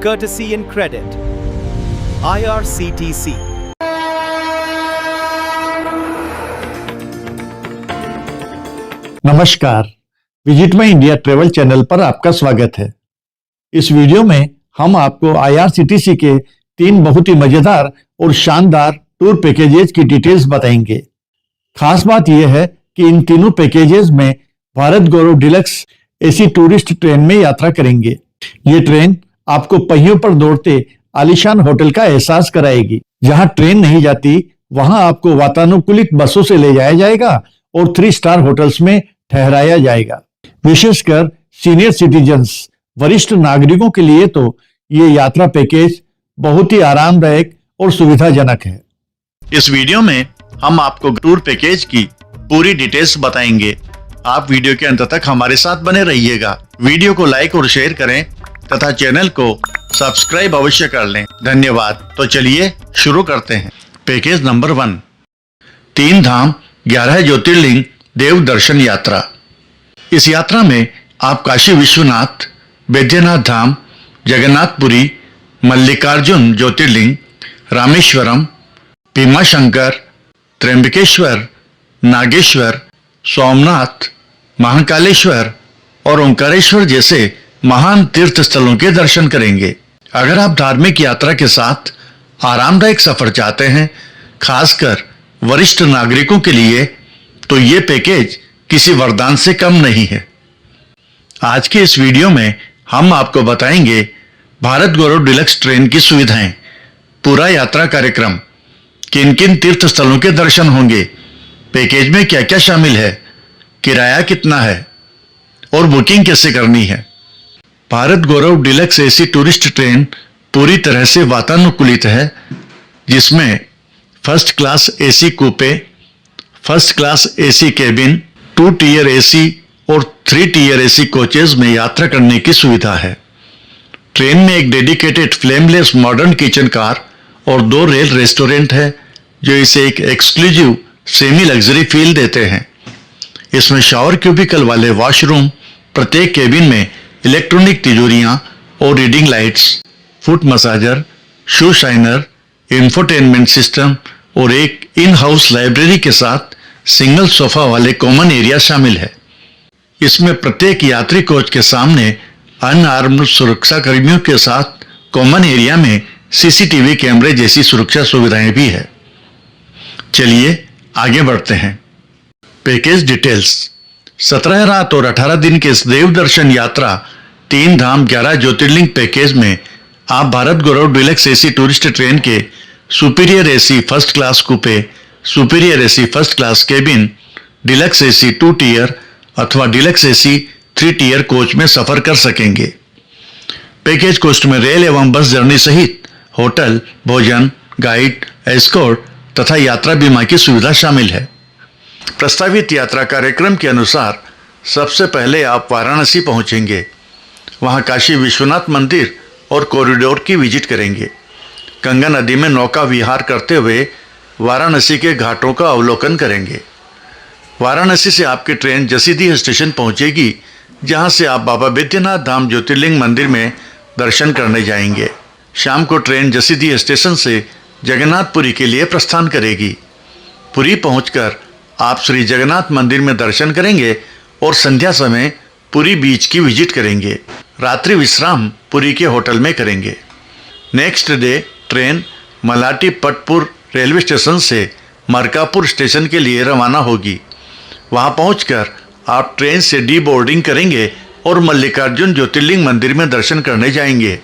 courtesy and credit. IRCTC. नमस्कार, visit my India travel channel पर आपका स्वागत है। इस वीडियो में हम आपको IRCTC के 3 बहुत ही मजेदार और शानदार टूर पैकेजेस की डिटेल्स बताएंगे। खास बात यह है कि इन तीनों पैकेजेस में Bharat Gaurav deluxe AC tourist train में यात्रा करेंगे। ये ट्रेन आपको पहियों पर दौड़ते आलीशान होटल का एहसास कराएगी। जहां ट्रेन नहीं जाती वहां आपको वातानुकूलित बसों से ले जाया जाएगा और 3 स्टार होटल्स में ठहराया जाएगा। विशेषकर सीनियर सिटीजन्स, वरिष्ठ नागरिकों के लिए तो ये यात्रा पैकेज बहुत ही आरामदायक और सुविधाजनक है। इस वीडियो में हम आपको टूर पैकेज की पूरी डिटेल्स बताएंगे। आप वीडियो के अंत तक हमारे साथ बने रहिएगा। वीडियो को लाइक और शेयर करें तथा चैनल को सब्सक्राइब अवश्य कर लें। धन्यवाद। तो चलिए शुरू करते हैं। पैकेज नंबर 1, 3 धाम 11 ज्योतिर्लिंग देव दर्शन यात्रा। इस यात्रा में आप काशी विश्वनाथ, बैद्यनाथ धाम, जगन्नाथपुरी, मल्लिकार्जुन ज्योतिर्लिंग, रामेश्वरम, भीमाशंकर, त्र्यंबकेश्वर, नागेश्वर, सोमनाथ, महाकालेश्वर और ओंकारेश्वर जैसे महान तीर्थ स्थलों के दर्शन करेंगे। अगर आप धार्मिक यात्रा के साथ आरामदायक सफर चाहते हैं, खासकर वरिष्ठ नागरिकों के लिए, तो ये पैकेज किसी वरदान से कम नहीं है। आज के इस वीडियो में हम आपको बताएंगे भारत गौरव डिलक्स ट्रेन की सुविधाएं, पूरा यात्रा कार्यक्रम, किन किन तीर्थ स्थलों के दर्शन होंगे, पैकेज में क्या क्या शामिल है, किराया कितना है और बुकिंग कैसे करनी है। Bharat Gaurav deluxe AC tourist train पूरी तरह से वातानुकूलित है, जिसमें first class AC coupe, first class AC cabin, 2 tier AC और 3 टियर एसी कोचेज में यात्रा करने की सुविधा है। ट्रेन में एक dedicated flameless modern kitchen car और 2 रेल रेस्टोरेंट है, जो इसे एक एक्सक्लूसिव सेमी लग्जरी फील देते हैं। इसमें शावर क्यूबिकल वाले वॉशरूम, प्रत्येक केबिन में इलेक्ट्रॉनिक तिजोरियां और रीडिंग लाइट्स, फुट मसाजर, शू शाइनर, इंफोटेनमेंट सिस्टम और एक इन हाउस लाइब्रेरी के साथ सिंगल सोफा वाले कॉमन एरिया शामिल है। इसमें प्रत्येक यात्री कोच के सामने अनआर्म्ड सुरक्षा कर्मियों के साथ कॉमन एरिया में सीसीटीवी कैमरे जैसी सुरक्षा सुविधाएं भी है। चलिए आगे बढ़ते हैं। Package details. 17 रात और 18 दिन के इस देव दर्शन यात्रा 3 धाम 11 ज्योतिर्लिंग पैकेज में आप Bharat Gaurav deluxe AC tourist train के superior AC first class coupe, superior AC first class cabin, deluxe AC 2 tier अथवा डिलक्स एसी 3 टियर कोच में सफर कर सकेंगे। पैकेज कॉस्ट में रेल एवं बस जर्नी सहित होटल, भोजन, गाइड, एस्कॉर्ट तथा यात्रा बीमा की सुविधा शामिल है। प्रस्तावित यात्रा कार्यक्रम के अनुसार सबसे पहले आप वाराणसी पहुंचेंगे। वहां काशी विश्वनाथ मंदिर और कॉरिडोर की विजिट करेंगे। गंगा नदी में नौका विहार करते हुए वाराणसी के घाटों का अवलोकन करेंगे। वाराणसी से आपकी ट्रेन जसीडीह स्टेशन पहुंचेगी, जहां से आप बाबा बैद्यनाथ धाम ज्योतिर्लिंग मंदिर में दर्शन करने जाएंगे। शाम को ट्रेन जसीडीह स्टेशन से जगन्नाथपुरी के लिए प्रस्थान करेगी। पुरी पहुंचकर आप श्री जगन्नाथ मंदिर में दर्शन करेंगे और संध्या समय पुरी बीच की विजिट करेंगे। रात्रि विश्राम पुरी के होटल में करेंगे। नेक्स्ट डे ट्रेन मलाटी पटपुर रेलवे स्टेशन से मरकापुर स्टेशन के लिए रवाना होगी। वहां पहुंचकर आप ट्रेन से डी बोर्डिंग करेंगे और मल्लिकार्जुन ज्योतिर्लिंग मंदिर में दर्शन करने जाएंगे।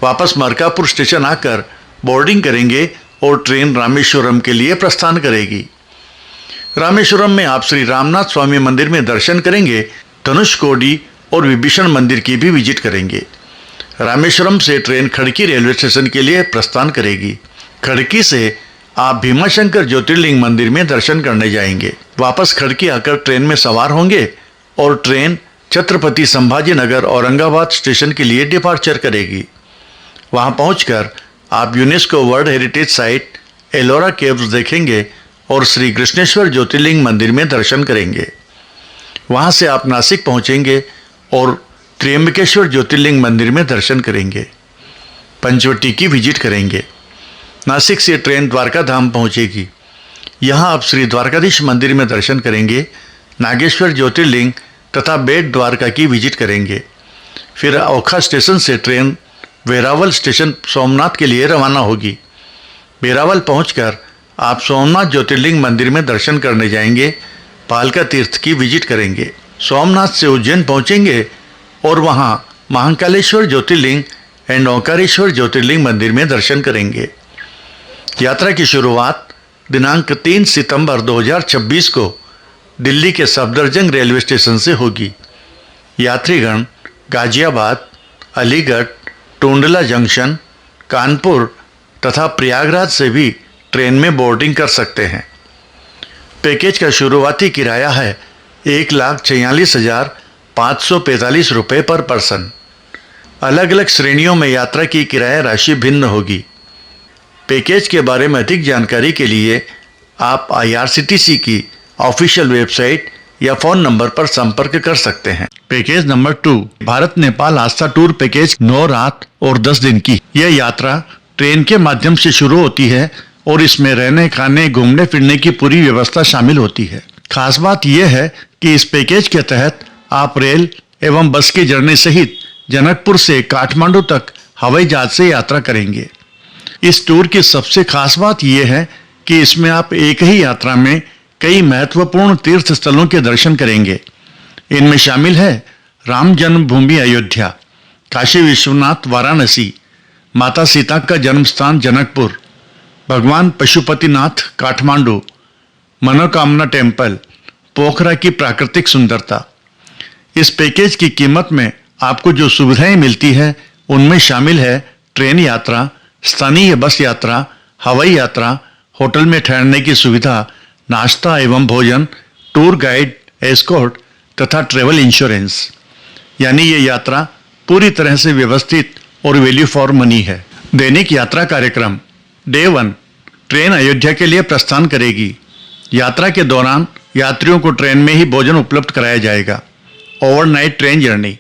वापस मरकापुर स्टेशन आकर बोर्डिंग करेंगे और ट्रेन रामेश्वरम के लिए प्रस्थान करेगी। रामेश्वरम में आप श्री रामनाथ स्वामी मंदिर में दर्शन करेंगे। धनुषकोडी और विभीषण मंदिर की भी विजिट करेंगे। रामेश्वरम से ट्रेन खड़की रेलवे स्टेशन के लिए प्रस्थान करेगी। खड़की से आप भीमाशंकर ज्योतिर्लिंग मंदिर में दर्शन करने जाएंगे। वापस खड़की आकर ट्रेन में सवार होंगे और ट्रेन छत्रपति संभाजी नगर औरंगाबाद स्टेशन के लिए डिपार्चर करेगी। वहां पहुंचकर आप UNESCO world heritage site Ellora caves देखेंगे और श्री कृष्णेश्वर ज्योतिर्लिंग मंदिर में दर्शन करेंगे। वहां से आप नासिक पहुंचेंगे और त्र्यंबकेश्वर ज्योतिर्लिंग मंदिर में दर्शन करेंगे। पंचवटी की विजिट करेंगे। नासिक से ट्रेन द्वारका धाम पहुंचेगी। यहाँ आप श्री द्वारकाधीश मंदिर में दर्शन करेंगे, नागेश्वर ज्योतिर्लिंग तथा बेट द्वारका की विजिट करेंगे। फिर ओखा स्टेशन से ट्रेन वेरावल स्टेशन सोमनाथ के लिए रवाना होगी। वेरावल पहुंचकर आप सोमनाथ ज्योतिर्लिंग मंदिर में दर्शन करने जाएंगे, पालका तीर्थ की विजिट करेंगे। सोमनाथ से उज्जैन पहुंचेंगे और वहां महाकालेश्वर ज्योतिर्लिंग एंड ओंकारेश्वर ज्योतिर्लिंग मंदिर में दर्शन करेंगे। यात्रा की शुरुआत दिनांक 3 सितंबर 2026 को दिल्ली के सफदरजंग रेलवे स्टेशन से होगी। यात्रीगण गाजियाबाद, अलीगढ़, टूंडला जंक्शन, कानपुर तथा प्रयागराज से भी ट्रेन में बोर्डिंग कर सकते हैं। पैकेज का शुरुआती किराया है 1,46,545 रुपये पर पर्सन। अलग अलग श्रेणियों में यात्रा की किराया राशि भिन्न होगी। पैकेज के बारे में अधिक जानकारी के लिए आप IRCTC की ऑफिशियल वेबसाइट या फ़ोन नंबर पर संपर्क कर सकते हैं। पैकेज नंबर 2 भारत नेपाल आस्था टूर पैकेज 9 रात और 10 दिन की। यह यात्रा ट्रेन के माध्यम से शुरू होती है और इसमें रहने, खाने, घूमने फिरने की पूरी व्यवस्था शामिल होती है। खास बात यह है कि इस पैकेज के तहत आप रेल एवं बस की जर्नी सहित जनकपुर से काठमांडू तक हवाई जहाज से यात्रा करेंगे। इस टूर की सबसे खास बात यह है कि इसमें आप एक ही यात्रा में कई महत्वपूर्ण तीर्थ स्थलों के दर्शन करेंगे। इनमें शामिल है राम जन्मभूमि अयोध्या, काशी विश्वनाथ वाराणसी, माता सीता का जन्म स्थान जनकपुर, भगवान पशुपतिनाथ काठमांडू, मनोकामना टेम्पल, पोखरा की प्राकृतिक सुंदरता। इस पैकेज की कीमत में आपको जो सुविधाएं मिलती है उनमें शामिल है ट्रेन यात्रा, स्थानीय बस यात्रा, हवाई यात्रा, होटल में ठहरने की सुविधा, नाश्ता एवं भोजन, टूर गाइड, एस्कॉर्ट तथा ट्रेवल इंश्योरेंस। यानी ये यात्रा पूरी तरह से व्यवस्थित और वैल्यू फॉर मनी है। दैनिक यात्रा कार्यक्रम। डे 1 ट्रेन अयोध्या के लिए प्रस्थान करेगी। यात्रा के दौरान यात्रियों को ट्रेन में ही भोजन उपलब्ध कराया जाएगा। Overnight train journey.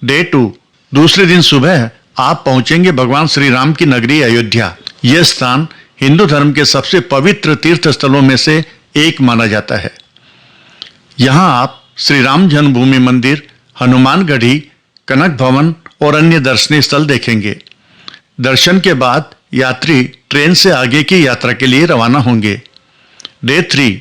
डे 2 दूसरे दिन सुबह आप पहुंचेंगे भगवान श्री राम की नगरी अयोध्या। यह स्थान हिंदू धर्म के सबसे पवित्र तीर्थ स्थलों में से एक माना जाता है। यहाँ आप श्री राम जन्मभूमि मंदिर, हनुमानगढ़ी, कनक भवन और अन्य दर्शनीय स्थल देखेंगे। दर्शन के बाद यात्री ट्रेन से आगे की यात्रा के लिए रवाना होंगे। डे 3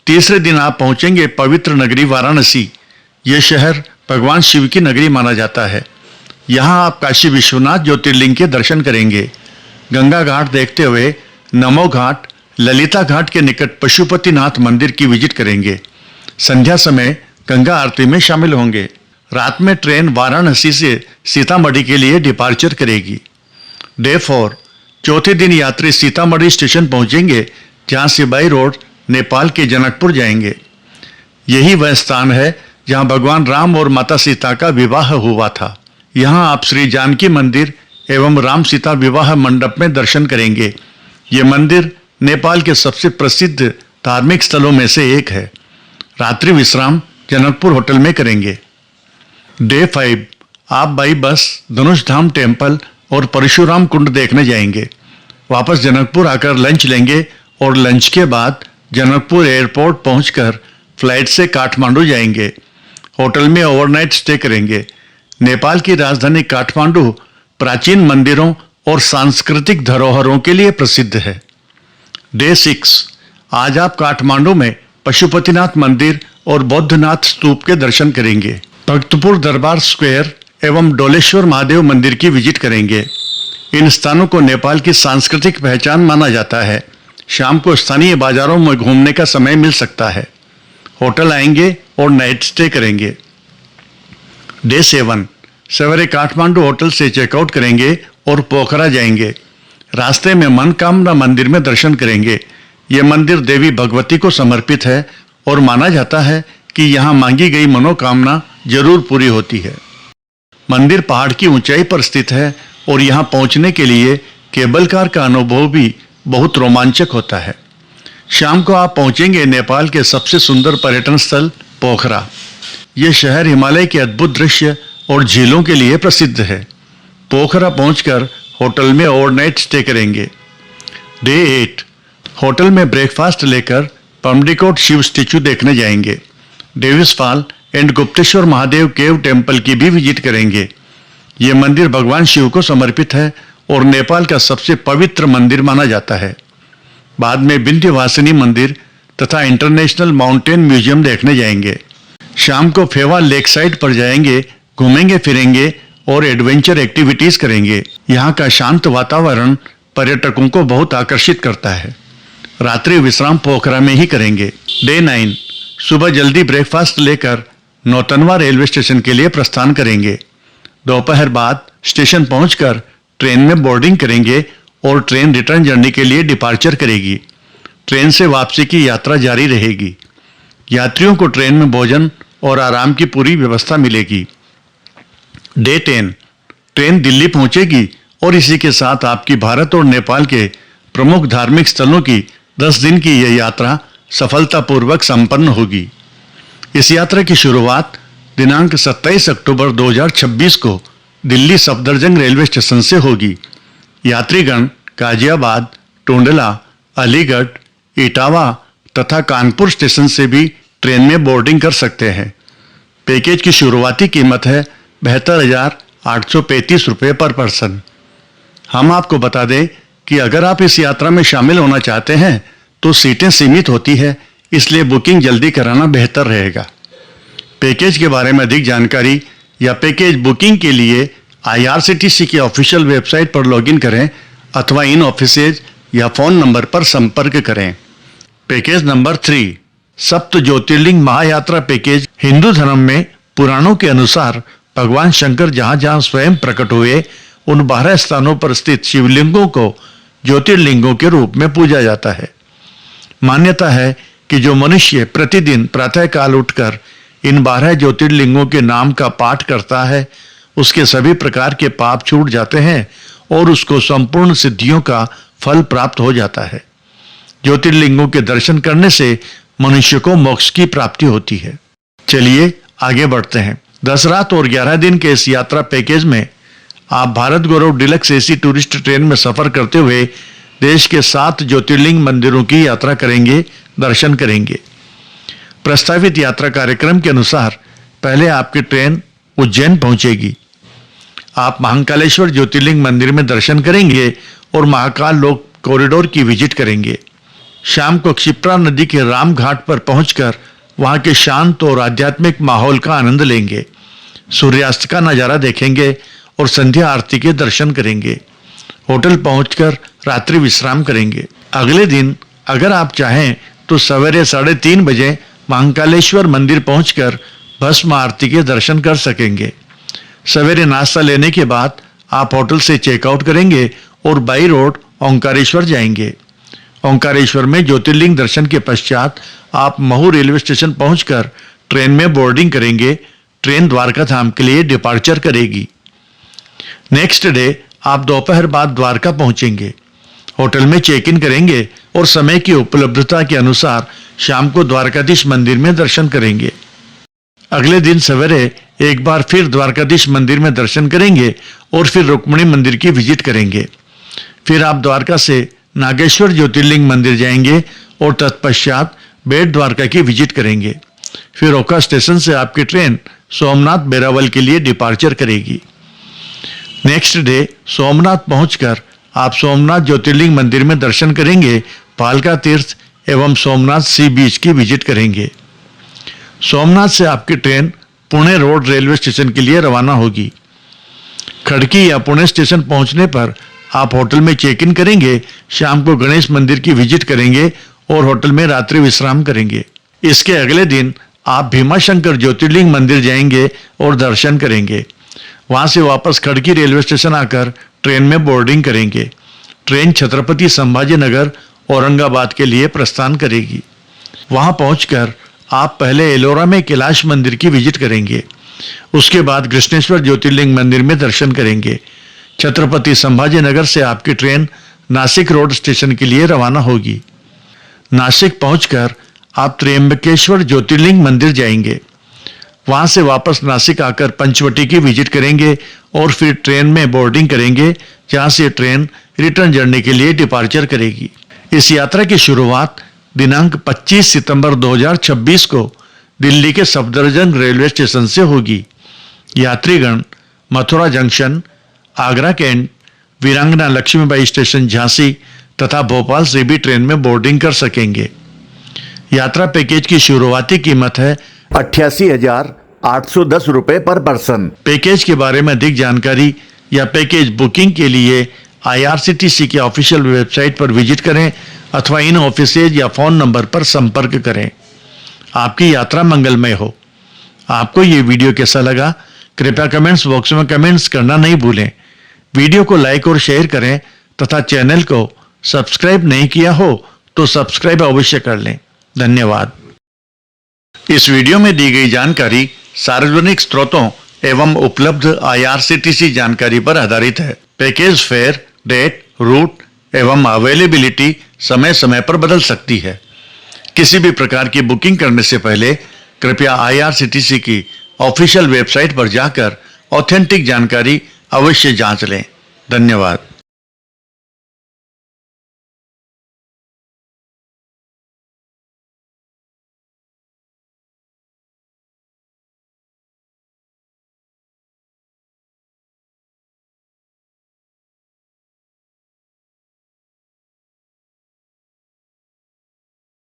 तीसरे दिन आप पहुंचेंगे पवित्र नगरी वाराणसी। यह शहर भगवान शिव की नगरी माना जाता है। यहाँ आप काशी विश्वनाथ ज्योतिर्लिंग के दर्शन करेंगे। गंगा घाट देखते हुए नमो घाट, ललिता घाट के निकट पशुपतिनाथ मंदिर की विजिट करेंगे। संध्या समय गंगा आरती में शामिल होंगे। रात में ट्रेन वाराणसी से सीतामढ़ी के लिए डिपार्चर करेगी। डे 4 चौथे दिन यात्री सीतामढ़ी स्टेशन पहुंचेंगे, जहां से बाई रोड नेपाल के जनकपुर जाएंगे। यही वह स्थान है जहां भगवान राम और माता सीता का विवाह हुआ था। यहाँ आप श्री जानकी मंदिर एवं राम सीता विवाह मंडप में दर्शन करेंगे। ये मंदिर नेपाल के सबसे प्रसिद्ध धार्मिक स्थलों में से एक है। रात्रि विश्राम जनकपुर होटल में करेंगे। डे 5 आप by bus Dhanush Dham temple और परशुराम कुंड देखने जाएंगे। वापस जनकपुर आकर लंच लेंगे और लंच के बाद जनकपुर एयरपोर्ट पहुंचकर फ्लाइट से काठमांडू जाएंगे। होटल में ओवरनाइट स्टे करेंगे। नेपाल की राजधानी काठमांडू प्राचीन मंदिरों और सांस्कृतिक धरोहरों के लिए प्रसिद्ध है। डे 6 आज आप काठमांडू में पशुपतिनाथ मंदिर और बौद्धनाथ स्तूप के दर्शन करेंगे। भक्तपुर दरबार स्क्वायर एवं डोलेश्वर महादेव मंदिर की विजिट करेंगे। इन स्थानों को नेपाल की सांस्कृतिक पहचान माना जाता है। शाम को स्थानीय बाजारों में घूमने का समय मिल सकता है। होटल आएंगे और नाइट स्टे करेंगे। डे 7 सवेरे काठमांडू होटल से चेकआउट करेंगे और पोखरा जाएंगे। रास्ते में मनकामना मंदिर में दर्शन करेंगे। यह मंदिर देवी भगवती को समर्पित है और माना जाता है कि यहाँ मांगी गई मनोकामना जरूर पूरी होती है। मंदिर पहाड़ की ऊंचाई पर स्थित है और यहाँ पहुँचने के लिए केबल कार का अनुभव भी बहुत रोमांचक होता है। शाम को आप पहुँचेंगे नेपाल के सबसे सुंदर पर्यटन स्थल पोखरा। यह शहर हिमालय के अद्भुत दृश्य और झीलों के लिए प्रसिद्ध है। पोखरा पहुंचकर होटल में ओवरनाइट स्टे करेंगे। डे 8 होटल में ब्रेकफास्ट लेकर पमडीकोट शिव स्टैचू देखने जाएंगे। Davis fall and Gupteshwar Mahadev cave temple की भी विजिट करेंगे। ये मंदिर भगवान शिव को समर्पित है और नेपाल का सबसे पवित्र मंदिर माना जाता है। बाद में विंध्यवासिनी मंदिर तथा इंटरनेशनल माउंटेन म्यूजियम देखने जाएंगे। शाम को फेवा लेक साइड पर जाएंगे, घूमेंगे फिरेंगे और एडवेंचर एक्टिविटीज करेंगे। यहाँ का शांत वातावरण पर्यटकों को बहुत आकर्षित करता है। रात्रि विश्राम पोखरा में ही करेंगे। डे 9 सुबह जल्दी ब्रेकफास्ट लेकर नौतनवा रेलवे स्टेशन के लिए प्रस्थान करेंगे। दोपहर बाद स्टेशन पहुंचकर ट्रेन में बोर्डिंग करेंगे और ट्रेन रिटर्न जर्नी के लिए डिपार्चर करेगी। ट्रेन से वापसी की यात्रा जारी रहेगी। यात्रियों को ट्रेन में भोजन और आराम की पूरी व्यवस्था मिलेगी। डे 10 ट्रेन दिल्ली पहुंचेगी और इसी के साथ आपकी भारत और नेपाल के प्रमुख धार्मिक स्थलों की 10 दिन की यह यात्रा सफलतापूर्वक संपन्न होगी। इस यात्रा की शुरुआत दिनांक 27 अक्टूबर 2026 को दिल्ली सफदरजंग रेलवे स्टेशन से होगी। यात्रीगण गाजियाबाद, टुंडला, अलीगढ़, इटावा तथा कानपुर स्टेशन से भी ट्रेन में बोर्डिंग कर सकते हैं। पैकेज की शुरुआती कीमत है 72,835 रुपये पर पर्सन। हम आपको बता दें कि अगर आप इस यात्रा में शामिल होना चाहते हैं तो सीटें सीमित होती है, इसलिए बुकिंग जल्दी कराना बेहतर रहेगा। पैकेज के बारे में अधिक जानकारी या पैकेज बुकिंग के लिए IRCTC की ऑफिशियल वेबसाइट पर लॉगिन करें अथवा इन ऑफिसेज या फोन नंबर पर संपर्क करें। पैकेज नंबर 3 सप्त ज्योतिर्लिंग महायात्रा पैकेज। हिंदू धर्म में पुराणों के अनुसार भगवान शंकर जहां जहां स्वयं प्रकट हुए उन 12 स्थानों पर स्थित शिवलिंगों को ज्योतिर्लिंगों के रूप में पूजा जाता है। मान्यता है कि जो मनुष्य प्रतिदिन प्रातःकाल उठकर इन 12 ज्योतिर्लिंगों के नाम का पाठ करता है उसके सभी प्रकार के पाप छूट जाते हैं और उसको संपूर्ण सिद्धियों का फल प्राप्त हो जाता है। ज्योतिर्लिंगों के दर्शन करने से मनुष्य को मोक्ष की प्राप्ति होती है। चलिए आगे बढ़ते हैं। 10 रात और 11 दिन के इस यात्रा पैकेज में आप Bharat Gaurav deluxe AC tourist train में सफर करते हुए देश के 7 ज्योतिर्लिंग मंदिरों की यात्रा करेंगे, दर्शन करेंगे। प्रस्तावित यात्रा कार्यक्रम के अनुसार पहले आपकी ट्रेन उज्जैन पहुंचेगी। आप महाकालेश्वर ज्योतिर्लिंग मंदिर में दर्शन करेंगे और महाकाल लोक कॉरिडोर की विजिट करेंगे। शाम को क्षिप्रा नदी के राम घाट पर पहुंचकर वहां के शांत और आध्यात्मिक माहौल का आनंद लेंगे। सूर्यास्त का नजारा देखेंगे और संध्या आरती के दर्शन करेंगे। होटल पहुंचकर रात्रि विश्राम करेंगे। अगले दिन अगर आप चाहें तो सवेरे 3:30 बजे महाकालेश्वर मंदिर पहुंचकर भस्म आरती के दर्शन कर सकेंगे। सवेरे नाश्ता लेने के बाद आप होटल से चेकआउट करेंगे और बाई रोड ओंकारेश्वर जाएंगे। ओंकारेश्वर में ज्योतिर्लिंग दर्शन के पश्चात आप महू रेलवे स्टेशन पहुंचकर ट्रेन में बोर्डिंग करेंगे। ट्रेन द्वारका धाम के लिए डिपार्चर करेगी। नेक्स्ट डे आप दोपहर बाद द्वारका पहुंचेंगे। होटल में चेक इन करेंगे और समय की उपलब्धता के अनुसार शाम को द्वारकाधीश मंदिर में दर्शन करेंगे। अगले दिन सवेरे एक बार फिर द्वारकाधीश मंदिर में दर्शन करेंगे और फिर रुक्मिणी मंदिर की विजिट करेंगे। फिर आप द्वारका से नागेश्वर ज्योतिर्लिंग मंदिर जाएंगे और तत्पश्चात बेट द्वारका की विजिट करेंगे। फिर ओखा स्टेशन से आपकी ट्रेन सोमनाथ बेरावल के लिए डिपार्चर करेगी। नेक्स्ट डे सोमनाथ पहुंचकर आप सोमनाथ ज्योतिर्लिंग मंदिर में दर्शन करेंगे। पालका तीर्थ एवं सोमनाथ सी बीच की विजिट करेंगे। सोमनाथ से आपकी train Pune road railway station के लिए रवाना होगी। खड़की या पुणे स्टेशन पहुंचने पर आप होटल में चेक इन करेंगे। शाम को गणेश मंदिर की विजिट करेंगे और होटल में रात्रि विश्राम करेंगे। इसके अगले दिन आप भीमाशंकर ज्योतिर्लिंग मंदिर जाएंगे और दर्शन करेंगे। वहां से वापस खड़की रेलवे स्टेशन आकर ट्रेन में बोर्डिंग करेंगे। ट्रेन छत्रपति संभाजीनगर औरंगाबाद के लिए प्रस्थान करेगी। वहां पहुंचकर आप पहले एलोरा में कैलाश मंदिर की विजिट करेंगे। उसके बाद कृष्णेश्वर ज्योतिर्लिंग मंदिर में दर्शन करेंगे। छत्रपति संभाजीनगर से आपकी ट्रेन नासिक रोड स्टेशन के लिए रवाना होगी। नासिक पहुंचकर आप त्र्यंबकेश्वर ज्योतिर्लिंग मंदिर जाएंगे। वहां से वापस नासिक आकर पंचवटी की विजिट करेंगे और फिर ट्रेन में बोर्डिंग करेंगे, जहां से ट्रेन रिटर्न जर्नी के लिए डिपार्चर करेगी। इस यात्रा की शुरुआत दिनांक 25 सितंबर 2026 को दिल्ली के सफदरजंग रेलवे स्टेशन से होगी। यात्रीगण मथुरा जंक्शन, आगरा कैंट, वीरांगना लक्ष्मीबाई स्टेशन झांसी तथा भोपाल से भी ट्रेन में बोर्डिंग कर सकेंगे। यात्रा पैकेज की शुरुआती कीमत है 88,810 रुपए पर पर्सन। पैकेज के बारे में अधिक जानकारी या पैकेज बुकिंग के लिए IRCTC के ऑफिशियल वेबसाइट पर विजिट करें अथवा इन ऑफिसेज या फोन नंबर पर संपर्क करें। आपकी यात्रा मंगलमय हो। आपको ये वीडियो कैसा लगा, कृपया कमेंट्स बॉक्स में कमेंट्स करना नहीं भूलें। वीडियो को लाइक और शेयर करें तथा चैनल को सब्सक्राइब नहीं किया हो तो सब्सक्राइब अवश्य कर लें। धन्यवाद। इस वीडियो में दी गई जानकारी सार्वजनिक स्रोतों एवं उपलब्ध IRCTC जानकारी पर आधारित है। पैकेज फेयर, डेट, रूट एवं अवेलेबिलिटी समय समय पर बदल सकती है। किसी भी प्रकार की बुकिंग करने से पहले कृपया IRCTC की ऑफिशियल वेबसाइट पर जाकर ऑथेंटिक जानकारी अवश्य जांच लें। धन्यवाद।